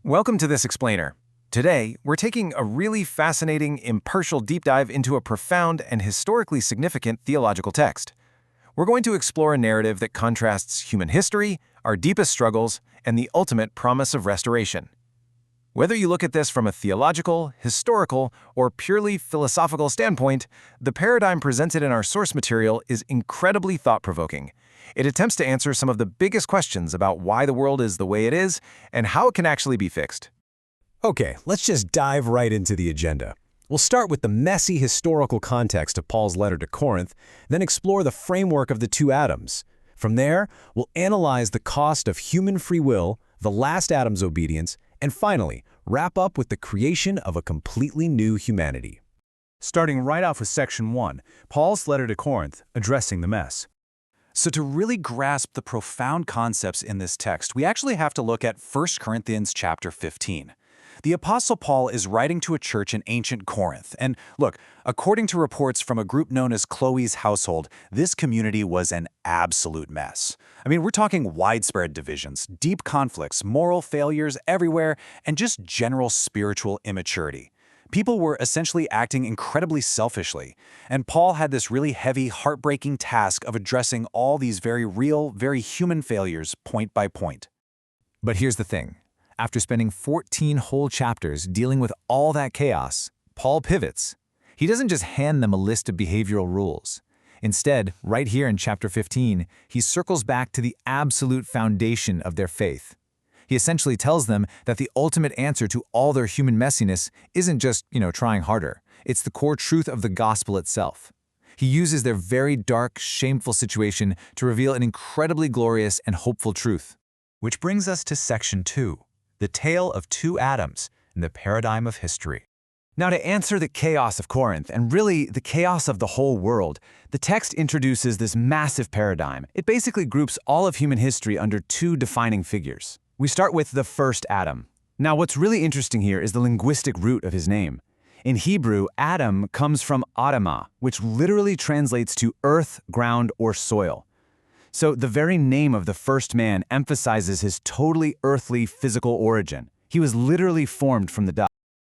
Welcome to this explainer. Today, we're taking a really fascinating, impartial deep dive into a profound and historically significant theological text. We're going to explore a narrative that contrasts human history, our deepest struggles, and the ultimate promise of restoration. Whether you look at this from a theological, historical, or purely philosophical standpoint, the paradigm presented in our source material is incredibly thought-provoking. It attempts to answer some of the biggest questions about why the world is the way it is and how it can actually be fixed. Okay, let's just dive right into the agenda. We'll start with the messy historical context of Paul's letter to Corinth, then explore the framework of the two Adams. From there, we'll analyze the cost of human free will, the last Adam's obedience, and finally, wrap up with the creation of a completely new humanity. Starting right off with Section 1, Paul's letter to Corinth, addressing the mess. So to really grasp the profound concepts in this text, we actually have to look at 1 Corinthians chapter 15. The Apostle Paul is writing to a church in ancient Corinth, and look, according to reports from a group known as Chloe's household, this community was an absolute mess. I mean, we're talking widespread divisions, deep conflicts, moral failures everywhere, and just general spiritual immaturity. People were essentially acting incredibly selfishly, and Paul had this really heavy, heartbreaking task of addressing all these very real, very human failures point by point. But here's the thing. After spending 14 whole chapters dealing with all that chaos, Paul pivots. He doesn't just hand them a list of behavioral rules. Instead, right here in chapter 15, he circles back to the absolute foundation of their faith. He essentially tells them that the ultimate answer to all their human messiness isn't just, trying harder. It's the core truth of the gospel itself. He uses their very dark, shameful situation to reveal an incredibly glorious and hopeful truth. Which brings us to Section 2. The tale of two Adams in the paradigm of history. Now, to answer the chaos of Corinth, and really the chaos of the whole world, the text introduces this massive paradigm. It basically groups all of human history under two defining figures. We start with the first Adam. Now, what's really interesting here is the linguistic root of his name. In Hebrew, Adam comes from Adamah, which literally translates to earth, ground, or soil. So the very name of the first man emphasizes his totally earthly physical origin. He was literally formed from the dust.